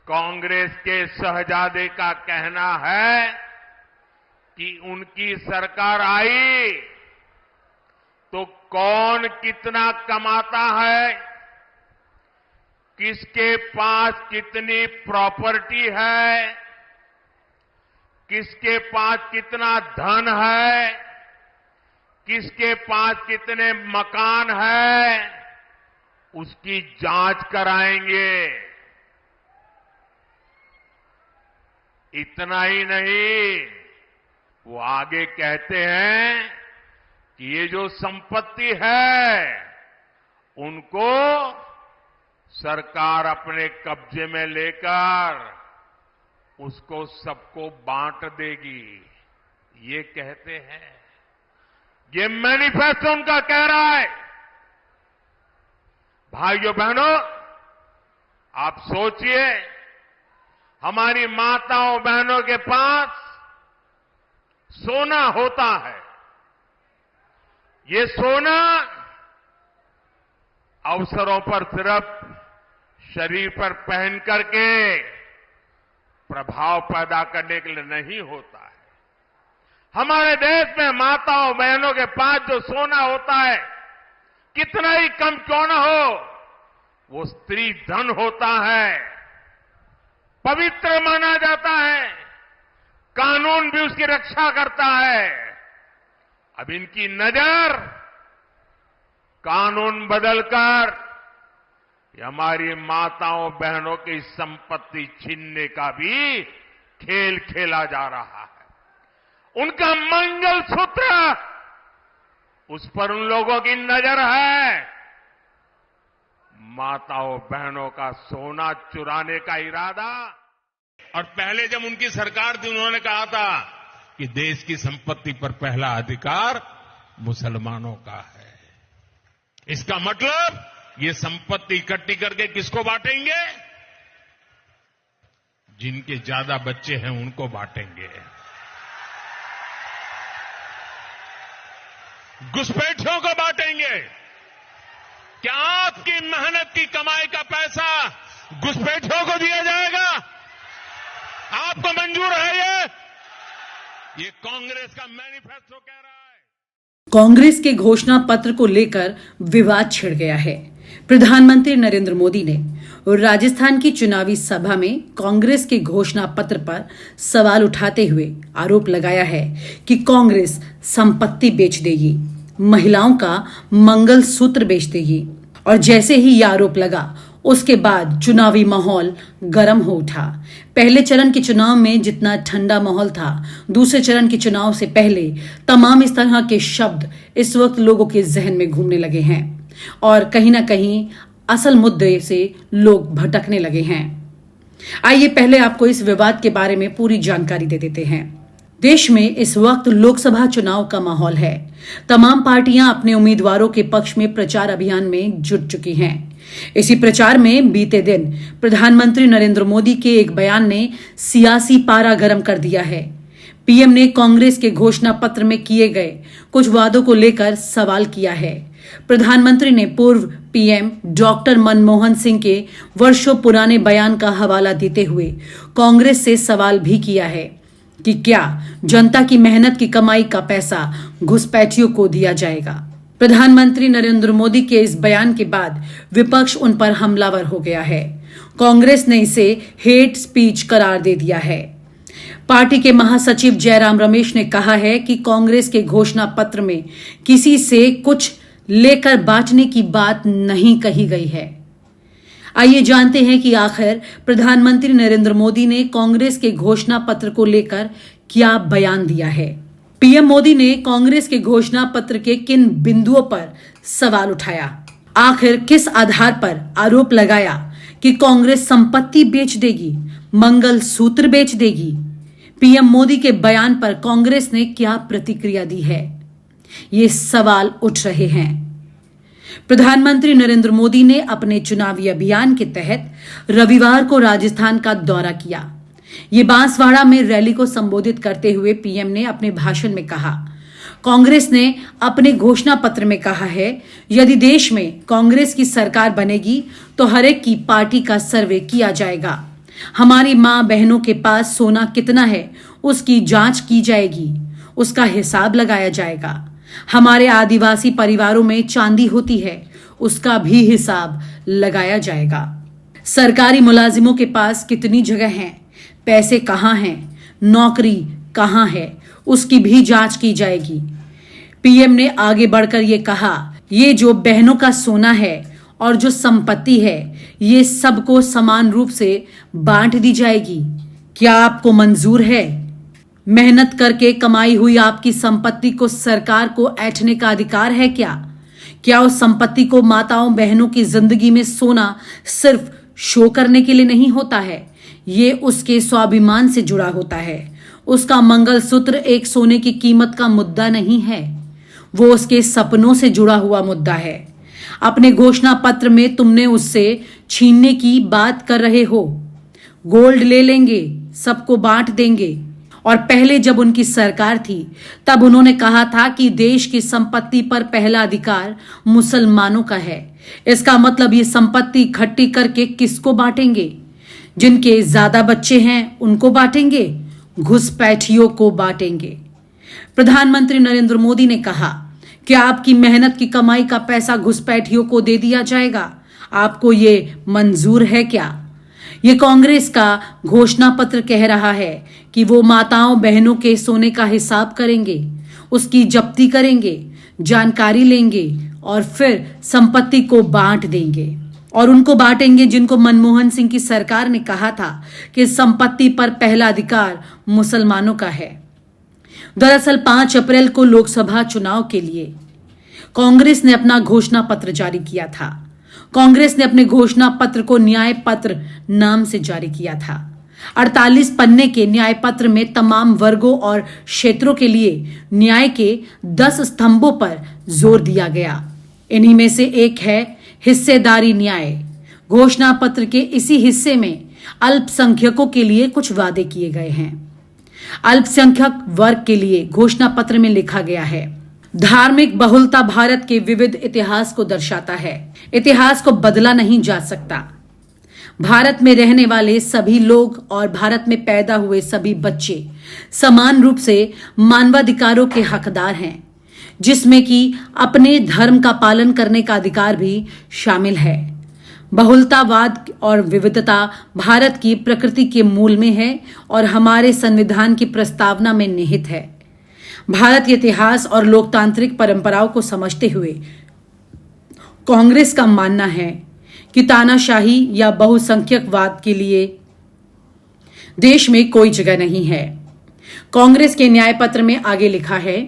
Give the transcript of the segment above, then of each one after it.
कांग्रेस के शहजादे का कहना है कि उनकी सरकार आई तो कौन कितना कमाता है, किसके पास कितनी प्रॉपर्टी है, किसके पास कितना धन है, किसके पास कितने मकान है, उसकी जांच कराएंगे। इतना ही नहीं, वो आगे कहते हैं कि ये जो संपत्ति है उनको सरकार अपने कब्जे में लेकर उसको सबको बांट देगी, ये कहते हैं। ये मैनिफेस्टो उनका कह रहा है। भाइयों बहनों, आप सोचिए, हमारी माताओं बहनों के पास सोना होता है। ये सोना अवसरों पर सिर्फ शरीर पर पहन करके प्रभाव पैदा करने के लिए नहीं होता है। हमारे देश में माताओं बहनों के पास जो सोना होता है, कितना ही कम क्यों न हो, वो स्त्री धन होता है, पवित्र माना जाता है, कानून भी उसकी रक्षा करता है। अब इनकी नजर कानून बदलकर हमारी माताओं बहनों की संपत्ति छीनने का भी खेल खेला जा रहा है। उनका मंगलसूत्र, उस पर उन लोगों की नजर है। माताओं बहनों का सोना चुराने का इरादा। और पहले जब उनकी सरकार थी, उन्होंने कहा था कि देश की संपत्ति पर पहला अधिकार मुसलमानों का है। इसका मतलब ये संपत्ति इकट्ठी करके किसको बांटेंगे? जिनके ज्यादा बच्चे हैं उनको बांटेंगे। घुसपैठियों को बांटेंगे। क्या आपकी मेहनत की कमाई का पैसा घुसपैठियों को दिया जाएगा? आपको मंजूर है ये कांग्रेस का मैनिफेस्टो कह रहा है। कांग्रेस के घोषणा पत्र को लेकर विवाद छिड़ गया है। प्रधानमंत्री नरेंद्र मोदी ने राजस्थान की चुनावी सभा में कांग्रेस के घोषणा पत्र पर सवाल उठाते हुए आरोप लगाया है कि कांग्रेस संपत्ति बेच देगी, महिलाओं का मंगलसूत्र बेच देगी। और जैसे ही यह आरोप लगा, उसके बाद चुनावी माहौल गर्म हो उठा। पहले चरण के चुनाव में जितना ठंडा माहौल था, दूसरे चरण के चुनाव से पहले तमाम इस तरह के शब्द इस वक्त लोगों के जहन में घूमने लगे हैं और कहीं ना कहीं असल मुद्दे से लोग भटकने लगे हैं। आइए पहले आपको इस विवाद के बारे में पूरी जानकारी दे देते हैं। देश में इस वक्त लोकसभा चुनाव का माहौल है। तमाम पार्टियां अपने उम्मीदवारों के पक्ष में प्रचार अभियान में जुट चुकी हैं। इसी प्रचार में बीते दिन प्रधानमंत्री नरेंद्र मोदी के एक बयान ने सियासी पारा गर्म कर दिया है। पीएम ने कांग्रेस के घोषणा पत्र में किए गए कुछ वादों को लेकर सवाल किया है। प्रधानमंत्री ने पूर्व पीएम डॉक्टर मनमोहन सिंह के वर्षों पुराने बयान का हवाला देते हुए कांग्रेस से सवाल भी किया है कि क्या जनता की मेहनत की कमाई का पैसा घुसपैठियों को दिया जाएगा। प्रधानमंत्री नरेंद्र मोदी के इस बयान के बाद विपक्ष उन पर हमलावर हो गया है। कांग्रेस ने इसे हेट स्पीच करार दे दिया है। पार्टी के महासचिव जयराम रमेश ने कहा है कि कांग्रेस के घोषणा पत्र में किसी से कुछ लेकर बांटने की बात नहीं कही गई है। आइए जानते हैं कि आखिर प्रधानमंत्री नरेंद्र मोदी ने कांग्रेस के घोषणा पत्र को लेकर क्या बयान दिया है। पीएम मोदी ने कांग्रेस के घोषणा पत्र के किन बिंदुओं पर सवाल उठाया, आखिर किस आधार पर आरोप लगाया कि कांग्रेस संपत्ति बेच देगी, मंगलसूत्र बेच देगी। पीएम मोदी के बयान पर कांग्रेस ने क्या प्रतिक्रिया दी है, ये सवाल उठ रहे हैं। प्रधानमंत्री नरेंद्र मोदी ने अपने चुनावी अभियान के तहत रविवार को राजस्थान का दौरा किया। ये बांसवाड़ा में रैली को संबोधित करते हुए पीएम ने अपने भाषण में कहा, कांग्रेस ने अपने घोषणा पत्र में कहा है, यदि देश में कांग्रेस की सरकार बनेगी तो हर एक की पार्टी का सर्वे किया जाएगा। हमारी मां बहनों के पास सोना कितना है उसकी जांच की जाएगी, उसका हिसाब लगाया जाएगा। हमारे आदिवासी परिवारों में चांदी होती है, उसका भी हिसाब लगाया जाएगा। सरकारी मुलाजिमों के पास कितनी जगह है, पैसे कहाँ हैं, नौकरी कहाँ है, उसकी भी जांच की जाएगी। पीएम ने आगे बढ़कर ये कहा, ये जो बहनों का सोना है और जो संपत्ति है, ये सबको समान रूप से बांट दी जाएगी। क्या आपको मंजूर है? मेहनत करके कमाई हुई आपकी संपत्ति को सरकार को ऐंठने का अधिकार है क्या? क्या उस संपत्ति को माताओं बहनों की जिंदगी में सोना सिर्फ शो करने के लिए नहीं होता है, ये उसके स्वाभिमान से जुड़ा होता है। उसका मंगलसूत्र एक सोने की कीमत का मुद्दा नहीं है, वो उसके सपनों से जुड़ा हुआ मुद्दा है। अपने घोषणा पत्र में तुमने उससे छीनने की बात कर रहे हो। गोल्ड ले लेंगे, सबको बांट देंगे। और पहले जब उनकी सरकार थी तब उन्होंने कहा था कि देश की संपत्ति पर पहला अधिकार मुसलमानों का है। इसका मतलब ये संपत्ति इकट्ठी करके किसको बांटेंगे? जिनके ज्यादा बच्चे हैं उनको बांटेंगे, घुसपैठियों को बांटेंगे। प्रधानमंत्री नरेंद्र मोदी ने कहा कि आपकी मेहनत की कमाई का पैसा घुसपैठियों को दे दिया जाएगा। आपको ये मंजूर है क्या? ये कांग्रेस का घोषणा पत्र कह रहा है कि वो माताओं बहनों के सोने का हिसाब करेंगे, उसकी जब्ती करेंगे, जानकारी लेंगे और फिर संपत्ति को बांट देंगे। और उनको बांटेंगे जिनको मनमोहन सिंह की सरकार ने कहा था कि संपत्ति पर पहला अधिकार मुसलमानों का है। दरअसल 5 अप्रैल को लोकसभा चुनाव के लिए कांग्रेस ने अपना घोषणा पत्र जारी किया था। कांग्रेस ने अपने घोषणा पत्र को न्याय पत्र नाम से जारी किया था। 48 पन्ने के न्याय पत्र में तमाम वर्गों और क्षेत्रों के लिए न्याय के 10 स्तंभों पर जोर दिया गया। इन्हीं में से एक है हिस्सेदारी न्याय। घोषणा पत्र के इसी हिस्से में अल्पसंख्यकों के लिए कुछ वादे किए गए हैं। अल्पसंख्यक वर्ग के लिए घोषणा पत्र में लिखा गया है, धार्मिक बहुलता भारत के विविध इतिहास को दर्शाता है। इतिहास को बदला नहीं जा सकता। भारत में रहने वाले सभी लोग और भारत में पैदा हुए सभी बच्चे समान रूप से मानवाधिकारों के हकदार हैं, जिसमें कि अपने धर्म का पालन करने का अधिकार भी शामिल है। बहुलतावाद और विविधता भारत की प्रकृति के मूल में है और हमारे संविधान की प्रस्तावना में निहित है। भारत के इतिहास और लोकतांत्रिक परंपराओं को समझते हुए कांग्रेस का मानना है कि तानाशाही या बहुसंख्यकवाद के लिए देश में कोई जगह नहीं है। कांग्रेस के न्याय पत्र में आगे लिखा है,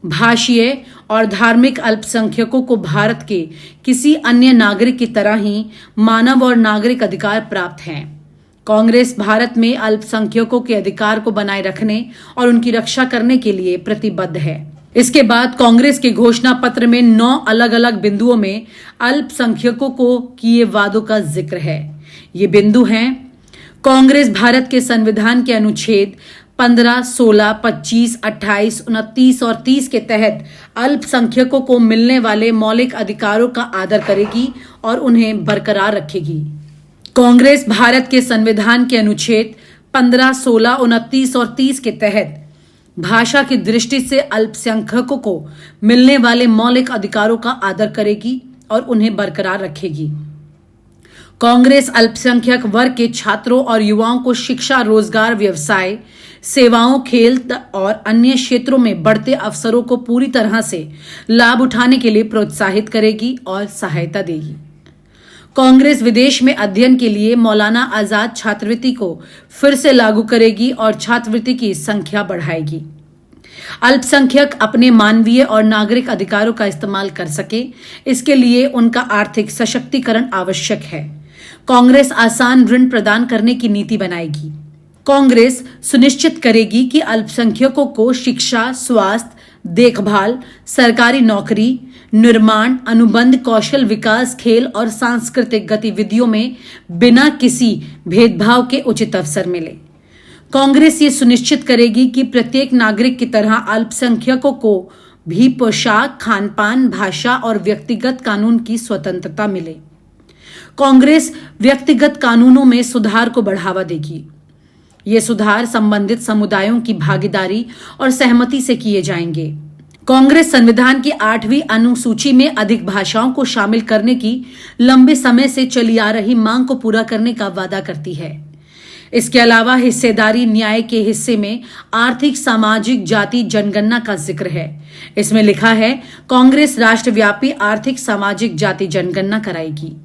भाषीय और धार्मिक अल्पसंख्यकों को भारत के किसी अन्य नागरिक की तरह ही मानव और नागरिक अधिकार प्राप्त हैं। कांग्रेस भारत में अल्पसंख्यकों के अधिकार को बनाए रखने और उनकी रक्षा करने के लिए प्रतिबद्ध है। इसके बाद कांग्रेस के घोषणा पत्र में 9 अलग अलग बिंदुओं में अल्पसंख्यकों को किए वादों का जिक्र है। ये बिंदु हैं, कांग्रेस भारत के संविधान के अनुच्छेद 15, 16, 25, 28, 29 और 30 के तहत अल्पसंख्यकों को मिलने वाले मौलिक अधिकारों का आदर करेगी और उन्हें बरकरार रखेगी। कांग्रेस भारत के संविधान के अनुच्छेद 15, 16, 29 और 30 के तहत भाषा की दृष्टि से अल्पसंख्यकों को मिलने वाले मौलिक अधिकारों का आदर करेगी और उन्हें बरकरार रखेगी। कांग्रेस अल्पसंख्यक वर्ग के छात्रों और युवाओं को शिक्षा, रोजगार, व्यवसाय, सेवाओं, खेल और अन्य क्षेत्रों में बढ़ते अवसरों को पूरी तरह से लाभ उठाने के लिए प्रोत्साहित करेगी और सहायता देगी। कांग्रेस विदेश में अध्ययन के लिए मौलाना आजाद छात्रवृत्ति को फिर से लागू करेगी और छात्रवृत्ति की संख्या बढ़ाएगी। अल्पसंख्यक अपने मानवीय और नागरिक अधिकारों का इस्तेमाल कर सके, इसके लिए उनका आर्थिक सशक्तिकरण आवश्यक है। कांग्रेस आसान ऋण प्रदान करने की नीति बनाएगी। कांग्रेस सुनिश्चित करेगी कि अल्पसंख्यकों को शिक्षा, स्वास्थ्य, देखभाल, सरकारी नौकरी, निर्माण, अनुबंध, कौशल विकास, खेल और सांस्कृतिक गतिविधियों में बिना किसी भेदभाव के उचित अवसर मिले। कांग्रेस ये सुनिश्चित करेगी कि प्रत्येक नागरिक की तरह अल्पसंख्यकों को भी पोशाक, खानपान, भाषा और व्यक्तिगत कानून की स्वतंत्रता मिले। कांग्रेस व्यक्तिगत कानूनों में सुधार को बढ़ावा देगी। ये सुधार संबंधित समुदायों की भागीदारी और सहमति से किए जाएंगे। कांग्रेस संविधान की 8वीं अनुसूची में अधिक भाषाओं को शामिल करने की लंबे समय से चली आ रही मांग को पूरा करने का वादा करती है। इसके अलावा हिस्सेदारी न्याय के हिस्से में आर्थिक, सामाजिक, जाति जनगणना का जिक्र है। इसमें लिखा है, कांग्रेस राष्ट्रव्यापी आर्थिक, सामाजिक, जाति जनगणना कराएगी।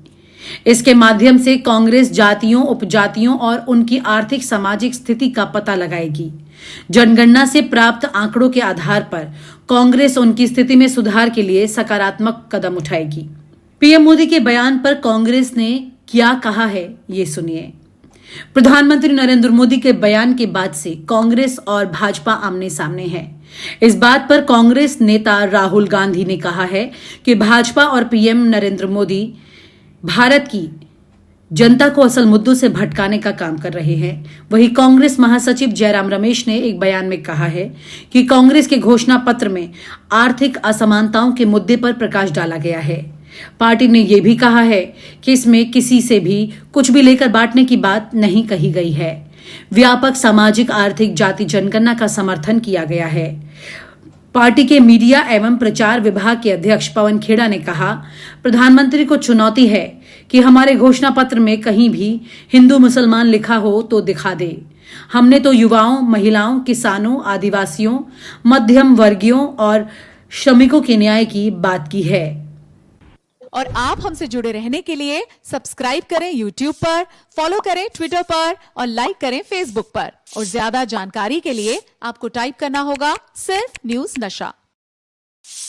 इसके माध्यम से कांग्रेस जातियों, उपजातियों और उनकी आर्थिक, सामाजिक स्थिति का पता लगाएगी। जनगणना से प्राप्त आंकड़ों के आधार पर कांग्रेस उनकी स्थिति में सुधार के लिए सकारात्मक कदम उठाएगी। पीएम मोदी के बयान पर कांग्रेस ने क्या कहा है, ये सुनिए। प्रधानमंत्री नरेंद्र मोदी के बयान के बाद से कांग्रेस और भाजपा आमने सामने है। इस बात पर कांग्रेस नेता राहुल गांधी ने कहा है कि भाजपा और पीएम नरेंद्र मोदी भारत की जनता को असल मुद्दों से भटकाने का काम कर रहे हैं। वहीं कांग्रेस महासचिव जयराम रमेश ने एक बयान में कहा है कि कांग्रेस के घोषणा पत्र में आर्थिक असमानताओं के मुद्दे पर प्रकाश डाला गया है। पार्टी ने यह भी कहा है कि इसमें किसी से भी कुछ भी लेकर बांटने की बात नहीं कही गई है। व्यापक सामाजिक, आर्थिक, जाति जनगणना का समर्थन किया गया है। पार्टी के मीडिया एवं प्रचार विभाग के अध्यक्ष पवन खेड़ा ने कहा, प्रधानमंत्री को चुनौती है कि हमारे घोषणा पत्र में कहीं भी हिंदू मुसलमान लिखा हो तो दिखा दे। हमने तो युवाओं, महिलाओं, किसानों, आदिवासियों, मध्यम वर्गीयों और श्रमिकों के न्याय की बात की है। और आप हमसे जुड़े रहने के लिए सब्सक्राइब करें YouTube पर, फॉलो करें Twitter पर और लाइक करें Facebook पर। और ज्यादा जानकारी के लिए आपको टाइप करना होगा सिर्फ न्यूज नशा।